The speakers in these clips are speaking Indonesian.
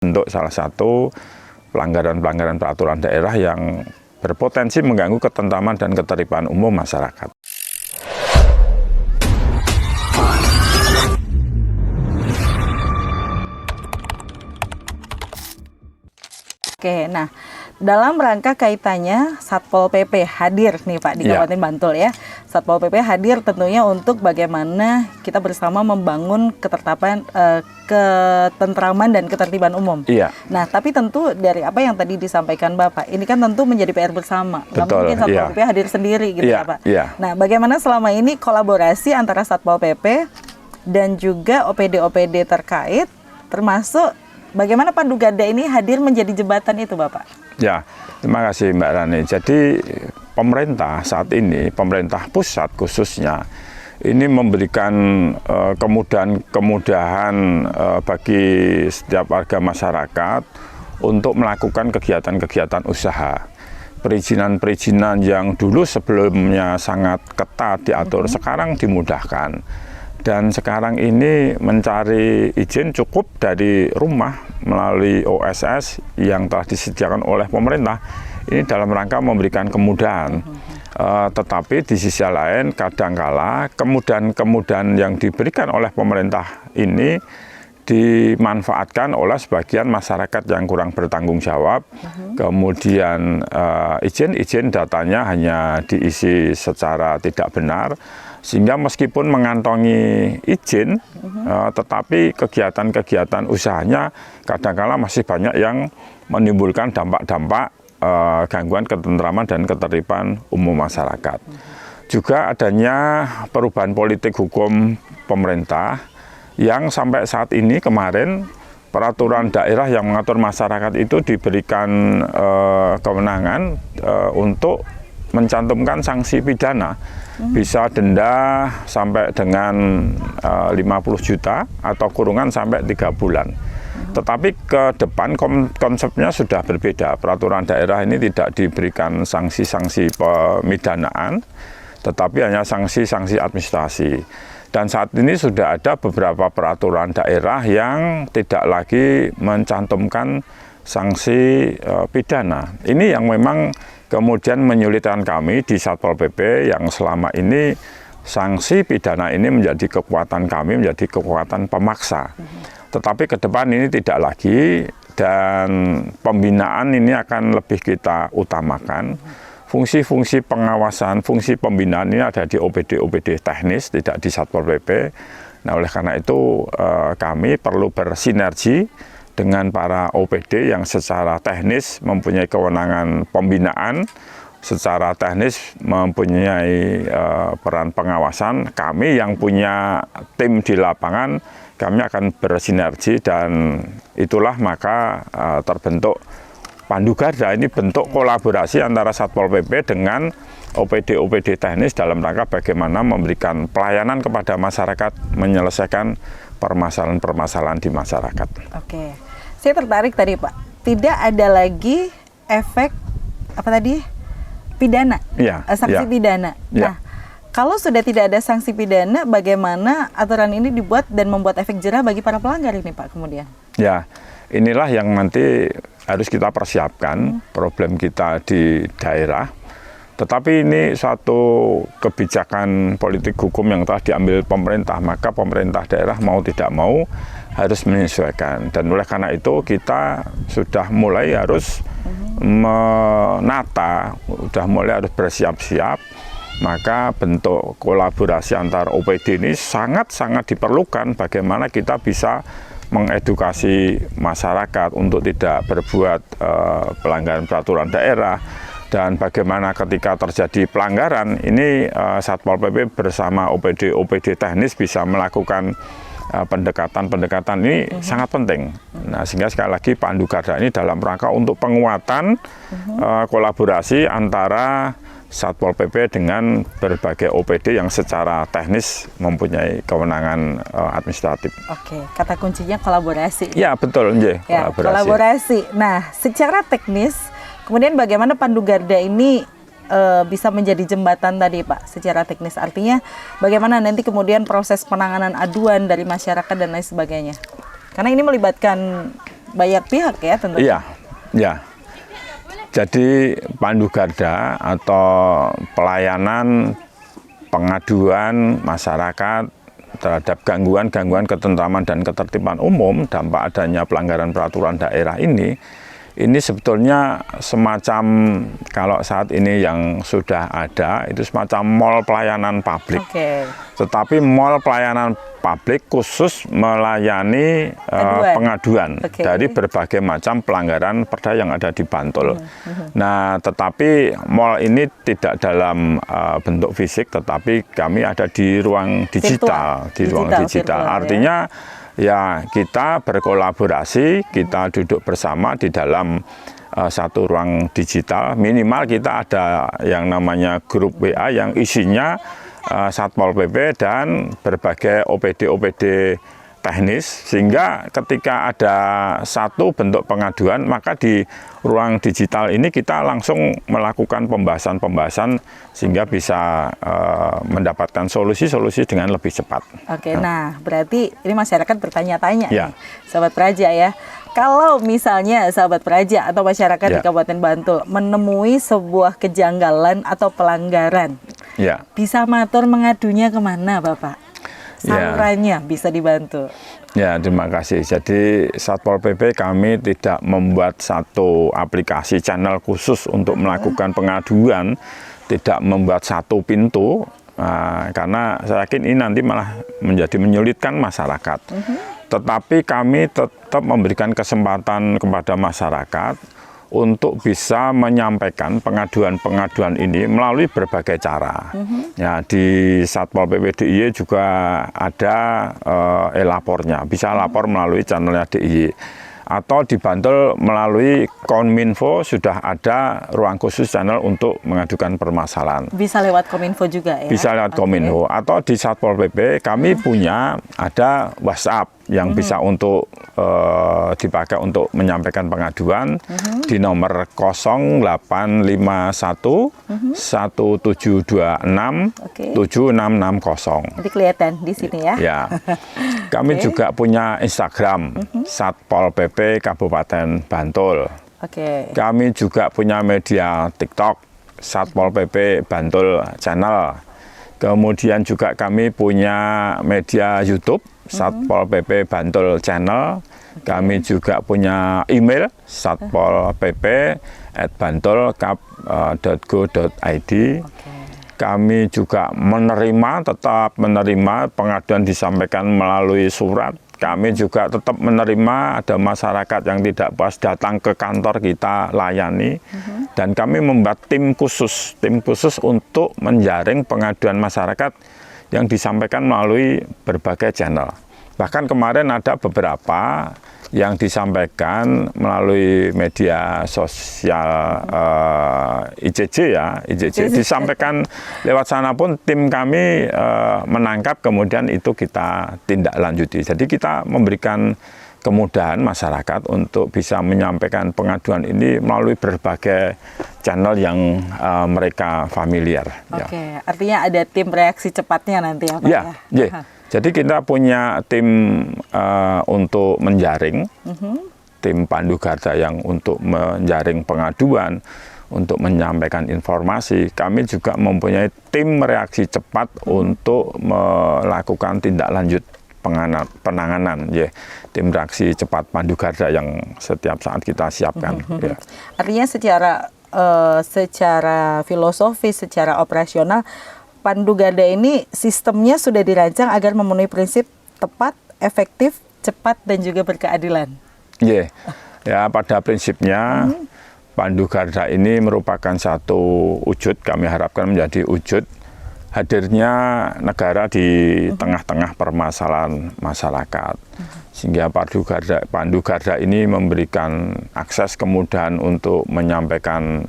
Untuk salah satu pelanggaran-pelanggaran peraturan daerah yang berpotensi mengganggu ketentraman dan ketertiban umum masyarakat. Oke, nah dalam rangka kaitannya Satpol PP hadir nih Pak di Kabupaten Bantul ya. Satpol PP hadir tentunya untuk bagaimana kita bersama membangun ketentraman dan ketertiban umum. Iya. Nah, tapi tentu dari apa yang tadi disampaikan Bapak, ini kan tentu menjadi PR bersama. Nggak Betul, mungkin Satpol PP hadir sendiri gitu ya Pak. Iya. Nah, bagaimana selama ini kolaborasi antara Satpol PP dan juga OPD-OPD terkait, termasuk bagaimana Pandu Garda ini hadir menjadi jembatan itu, Bapak? Ya, terima kasih Mbak Rani. Jadi pemerintah saat ini, pemerintah pusat khususnya, ini memberikan kemudahan bagi setiap warga masyarakat untuk melakukan kegiatan-kegiatan usaha. Perizinan-perizinan yang dulu sebelumnya sangat ketat diatur, sekarang dimudahkan. Dan sekarang ini mencari izin cukup dari rumah melalui OSS yang telah disediakan oleh pemerintah. Ini dalam rangka memberikan kemudahan. Tetapi di sisi lain kadangkala kemudahan-kemudahan yang diberikan oleh pemerintah ini dimanfaatkan oleh sebagian masyarakat yang kurang bertanggung jawab. Kemudian izin datanya hanya diisi secara tidak benar. Sehingga meskipun mengantongi izin, tetapi kegiatan-kegiatan usahanya kadang-kala masih banyak yang menimbulkan dampak-dampak gangguan ketentraman dan ketertiban umum masyarakat. Juga adanya perubahan politik hukum pemerintah yang sampai saat ini kemarin peraturan daerah yang mengatur masyarakat itu diberikan kewenangan untuk mencantumkan sanksi pidana. Bisa denda sampai dengan 50 juta atau kurungan sampai 3 bulan. Tetapi ke depan konsepnya sudah berbeda. Peraturan daerah ini tidak diberikan sanksi-sanksi pemidanaan, tetapi hanya sanksi-sanksi administrasi. Dan saat ini sudah ada beberapa peraturan daerah yang tidak lagi mencantumkan sanksi pidana. Ini yang memang kemudian menyulitkan kami di Satpol PP yang selama ini sanksi pidana ini menjadi kekuatan kami, menjadi kekuatan pemaksa. Tetapi ke depan ini tidak lagi, dan pembinaan ini akan lebih kita utamakan. Fungsi-fungsi pengawasan, fungsi pembinaan ini ada di OPD-OPD teknis, tidak di Satpol PP. Nah, oleh karena itu kami perlu bersinergi dengan para OPD yang secara teknis mempunyai kewenangan pembinaan, secara teknis mempunyai peran pengawasan. Kami yang punya tim di lapangan, kami akan bersinergi, dan itulah maka terbentuk Pandu Garda. Ini bentuk kolaborasi antara Satpol PP dengan OPD-OPD teknis dalam rangka bagaimana memberikan pelayanan kepada masyarakat, menyelesaikan permasalahan-permasalahan di masyarakat. Oke, saya tertarik tadi Pak, tidak ada lagi efek apa tadi, pidana, sanksi pidana. Nah, kalau sudah tidak ada sanksi pidana, bagaimana aturan ini dibuat dan membuat efek jerah bagi para pelanggar ini Pak kemudian? Ya, inilah yang nanti harus kita persiapkan problem kita di daerah. Tetapi ini suatu kebijakan politik hukum yang telah diambil pemerintah, maka pemerintah daerah mau tidak mau harus menyesuaikan. Dan oleh karena itu kita sudah mulai harus menata, sudah mulai harus bersiap-siap. Maka bentuk kolaborasi antar OPD ini sangat-sangat diperlukan, bagaimana kita bisa mengedukasi masyarakat untuk tidak berbuat pelanggaran peraturan daerah. Dan bagaimana ketika terjadi pelanggaran, ini Satpol PP bersama OPD teknis bisa melakukan pendekatan-pendekatan ini sangat penting. Nah, sehingga sekali lagi Pandu Garda ini dalam rangka untuk penguatan kolaborasi antara Satpol PP dengan berbagai OPD yang secara teknis mempunyai kewenangan administratif. Oke, kata kuncinya kolaborasi. Ya, betul, ya, kolaborasi. Nah, secara teknis, kemudian bagaimana Pandu Garda ini bisa menjadi jembatan tadi Pak, secara teknis? Artinya bagaimana nanti kemudian proses penanganan aduan dari masyarakat dan lain sebagainya? Karena ini melibatkan banyak pihak ya tentunya. Iya, ya. Jadi Pandu Garda atau pelayanan pengaduan masyarakat terhadap gangguan ketentraman dan ketertiban umum dampak adanya pelanggaran peraturan daerah ini sebetulnya semacam, kalau saat ini yang sudah ada itu semacam mall pelayanan publik. Tetapi mall pelayanan publik khusus melayani pengaduan dari berbagai macam pelanggaran perda yang ada di Bantul. Nah, tetapi mall ini tidak dalam bentuk fisik, tetapi kami ada di ruang digital, virtual. Artinya ya kita berkolaborasi, kita duduk bersama di dalam satu ruang digital. Minimal kita ada yang namanya grup WA yang isinya Satpol PP dan berbagai OPD teknis, sehingga ketika ada satu bentuk pengaduan maka di ruang digital ini kita langsung melakukan pembahasan sehingga bisa mendapatkan solusi dengan lebih cepat. Nah berarti ini masyarakat bertanya-tanya nih, Sahabat Praja ya. Kalau misalnya Sahabat Praja atau masyarakat di Kabupaten Bantul menemui sebuah kejanggalan atau pelanggaran, bisa matur mengadunya kemana Bapak? Salurannya bisa dibantu. Ya, terima kasih. Jadi Satpol PP kami tidak membuat satu aplikasi channel khusus untuk melakukan pengaduan, tidak membuat satu pintu, karena saya yakin ini nanti malah menjadi menyulitkan masyarakat. Tetapi kami tetap memberikan kesempatan kepada masyarakat untuk bisa menyampaikan pengaduan-pengaduan ini melalui berbagai cara. Ya, di Satpol PP DIY juga ada e-lapornya, bisa lapor melalui channelnya DIY. Atau di Bantul melalui Kominfo sudah ada ruang khusus channel untuk mengadukan permasalahan. Bisa lewat Kominfo juga ya? Bisa lewat Kominfo. Atau di Satpol PP kami punya ada WhatsApp yang bisa untuk dipakai untuk menyampaikan pengaduan di nomor 0851 1726 7660. Nanti kelihatan di sini ya. Ya. Kami juga punya Instagram Satpol PP Kabupaten Bantul. Kami juga punya media TikTok Satpol PP Bantul Channel. Kemudian juga kami punya media YouTube Satpol PP Bantul Channel. Kami juga punya email satpolpp@bantul.go.id. Kami juga tetap menerima pengaduan disampaikan melalui surat. Kami juga tetap menerima ada masyarakat yang tidak puas datang ke kantor kita layani. Dan kami membuat tim khusus untuk menjaring pengaduan masyarakat yang disampaikan melalui berbagai channel. Bahkan kemarin ada beberapa yang disampaikan melalui media sosial ICJ disampaikan lewat sana pun tim kami menangkap, kemudian itu kita tindak lanjuti. Jadi kita memberikan kemudahan masyarakat untuk bisa menyampaikan pengaduan ini melalui berbagai channel yang mereka familiar. Artinya ada tim reaksi cepatnya nanti ya Pak? Ya. Jadi kita punya tim untuk menjaring, tim Pandu Garda yang untuk menjaring pengaduan, untuk menyampaikan informasi. Kami juga mempunyai tim reaksi cepat untuk melakukan tindak lanjut penanganan, tim reaksi cepat Pandu Garda yang setiap saat kita siapkan. Artinya secara filosofis, secara operasional, Pandu Garda ini sistemnya sudah dirancang agar memenuhi prinsip tepat, efektif, cepat, dan juga berkeadilan. Ya, pada prinsipnya Pandu Garda ini merupakan satu wujud, kami harapkan menjadi wujud hadirnya negara di tengah-tengah permasalahan masyarakat. Sehingga Pandu Garda ini memberikan akses kemudahan untuk menyampaikan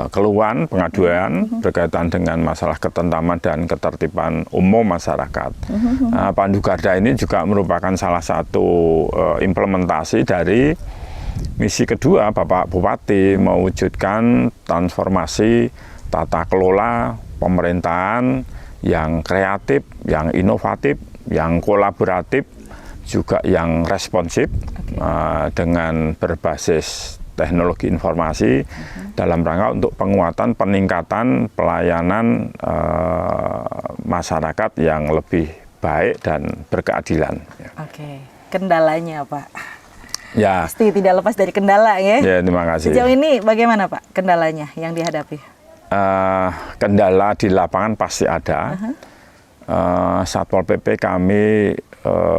keluhan, pengaduan berkaitan dengan masalah ketentraman dan ketertiban umum masyarakat. Pandu Garda ini juga merupakan salah satu implementasi dari misi kedua Bapak Bupati mewujudkan transformasi tata kelola pemerintahan yang kreatif, yang inovatif, yang kolaboratif, juga yang responsif, dengan berbasis teknologi informasi dalam rangka untuk penguatan peningkatan pelayanan masyarakat yang lebih baik dan berkeadilan. Oke, kendalanya Pak? Ya. Pasti tidak lepas dari kendala ya. Ya, terima kasih. Sejauh ini bagaimana Pak kendalanya yang dihadapi? Kendala di lapangan pasti ada. Satpol PP kami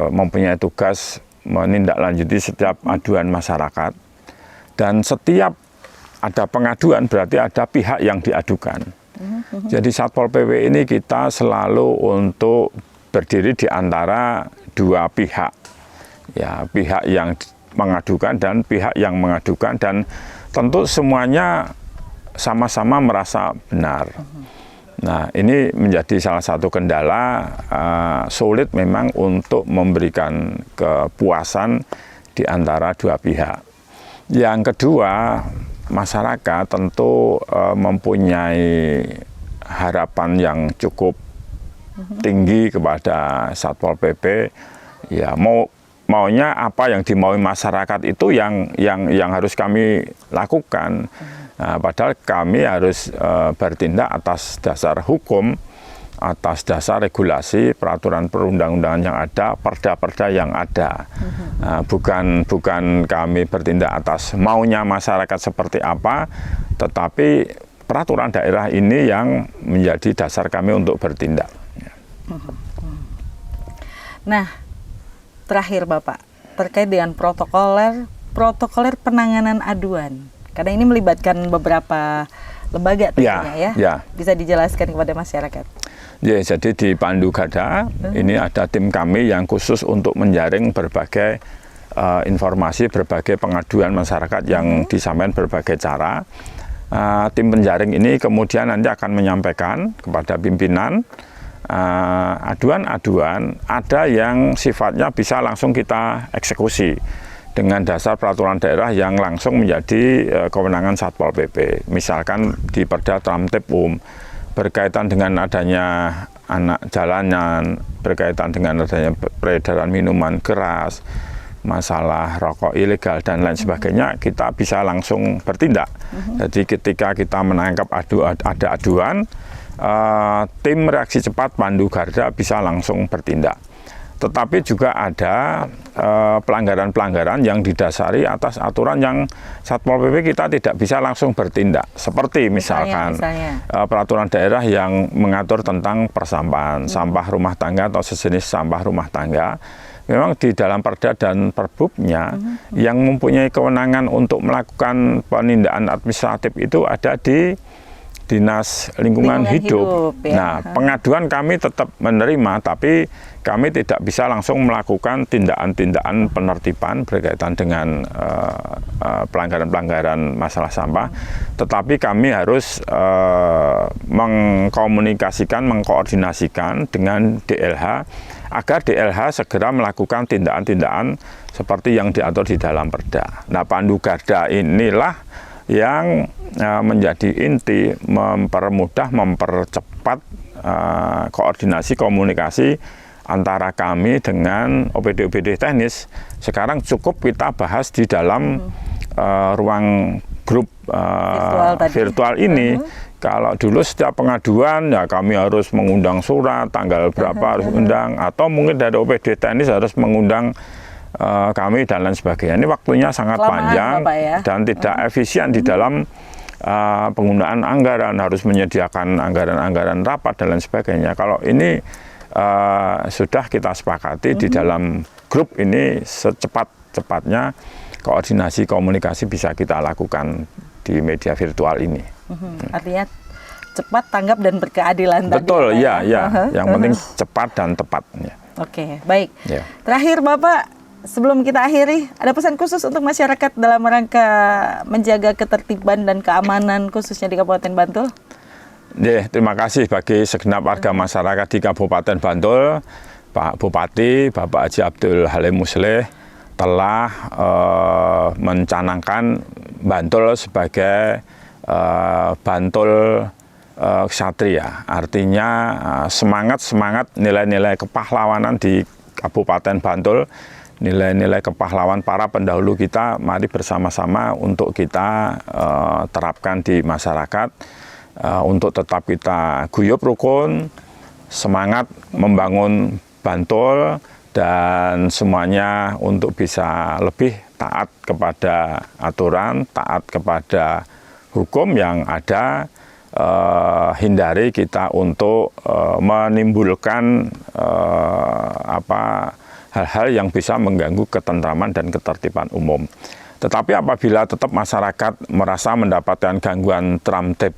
mempunyai tugas menindaklanjuti setiap aduan masyarakat, dan setiap ada pengaduan berarti ada pihak yang diadukan. Jadi Satpol PP ini kita selalu untuk berdiri di antara dua pihak, ya, pihak yang mengadukan dan pihak yang mengadukan, dan tentu semuanya sama-sama merasa benar. Nah, ini menjadi salah satu kendala, sulit memang untuk memberikan kepuasan di antara dua pihak. Yang kedua, masyarakat tentu mempunyai harapan yang cukup tinggi kepada Satpol PP. Ya, maunya apa yang dimaui masyarakat itu yang harus kami lakukan. Nah, padahal kami harus bertindak atas dasar hukum, atas dasar regulasi, peraturan perundang-undangan yang ada, perda-perda yang ada. Bukan kami bertindak atas maunya masyarakat seperti apa, tetapi peraturan daerah ini yang menjadi dasar kami untuk bertindak. Nah, terakhir Bapak, terkait dengan protokoler penanganan aduan, karena ini melibatkan beberapa lembaga tentunya ya. Bisa dijelaskan kepada masyarakat? Ya, jadi di Pandu Garda ini ada tim kami yang khusus untuk menjaring berbagai informasi, berbagai pengaduan masyarakat yang disampaikan berbagai cara. Tim penjaring ini kemudian nanti akan menyampaikan kepada pimpinan aduan-aduan, ada yang sifatnya bisa langsung kita eksekusi dengan dasar peraturan daerah yang langsung menjadi kewenangan Satpol PP. Misalkan di Perda Tramtipum berkaitan dengan adanya anak jalanan, berkaitan dengan adanya peredaran minuman keras, masalah rokok ilegal dan lain sebagainya, kita bisa langsung bertindak. Jadi ketika kita menangkap ada aduan, tim reaksi cepat Pandu Garda bisa langsung bertindak. Tetapi juga ada pelanggaran-pelanggaran yang didasari atas aturan yang Satpol PP kita tidak bisa langsung bertindak. Seperti misalkan peraturan daerah yang mengatur tentang persampahan, sampah rumah tangga atau sejenis sampah rumah tangga. Memang di dalam Perda dan Perbubnya yang mempunyai kewenangan untuk melakukan penindakan administratif itu ada di Dinas Lingkungan Hidup. Nah, pengaduan kami tetap menerima, tapi kami tidak bisa langsung melakukan tindakan-tindakan penertiban berkaitan dengan pelanggaran-pelanggaran masalah sampah. Tetapi kami harus mengkomunikasikan, mengkoordinasikan dengan DLH agar DLH segera melakukan tindakan-tindakan seperti yang diatur di dalam Perda. Nah, Pandu Garda inilah yang menjadi inti mempermudah, mempercepat koordinasi komunikasi antara kami dengan OPD-OPD teknis. Sekarang cukup kita bahas di dalam ruang grup virtual ini. Kalau dulu setiap pengaduan ya kami harus mengundang surat, tanggal berapa harus undang, atau mungkin dari OPD teknis harus mengundang kami dan lain sebagainya. Ini waktunya sangat panjang dan tidak efisien di dalam penggunaan anggaran, harus menyediakan anggaran-anggaran rapat dan lain sebagainya. Kalau ini sudah kita sepakati di dalam grup ini, secepat-cepatnya koordinasi komunikasi bisa kita lakukan di media virtual ini. Artinya cepat, tanggap, dan berkeadilan. Betul, tadi, ya. Yang penting cepat dan tepat. Ya. Oke, baik. Ya. Terakhir Bapak, sebelum kita akhiri, ada pesan khusus untuk masyarakat dalam rangka menjaga ketertiban dan keamanan khususnya di Kabupaten Bantul? Ya, terima kasih bagi segenap warga masyarakat di Kabupaten Bantul. Pak Bupati, Bapak Haji Abdul Halim Musleh telah mencanangkan Bantul sebagai Bantul Ksatria. Artinya semangat nilai-nilai kepahlawanan di Kabupaten Bantul, nilai-nilai kepahlawan para pendahulu kita, mari bersama-sama untuk kita terapkan di masyarakat, untuk tetap kita guyup rukun, semangat membangun Bantul, dan semuanya untuk bisa lebih taat kepada aturan, taat kepada hukum yang ada, hindari kita untuk menimbulkan hal-hal yang bisa mengganggu ketentraman dan ketertiban umum. Tetapi apabila tetap masyarakat merasa mendapatkan gangguan tram-tip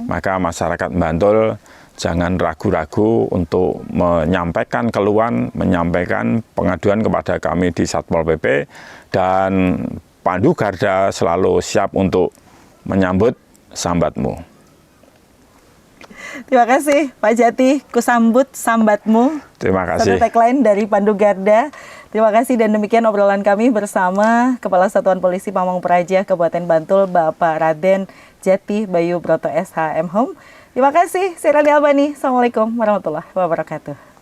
maka masyarakat Bantul jangan ragu-ragu untuk menyampaikan keluhan, menyampaikan pengaduan kepada kami di Satpol PP, dan Pandu Garda selalu siap untuk menyambut sambatmu. Terima kasih Pak Jati, kusambut sambatmu. Terima kasih. Satu tagline dari Pandu Garda. Terima kasih, dan demikian obrolan kami bersama Kepala Satuan Polisi Pamong Praja Kabupaten Bantul, Bapak Raden Jati Bayu Broto SH M Hum. Terima kasih, saya Rani Albani. Assalamualaikum warahmatullahi wabarakatuh.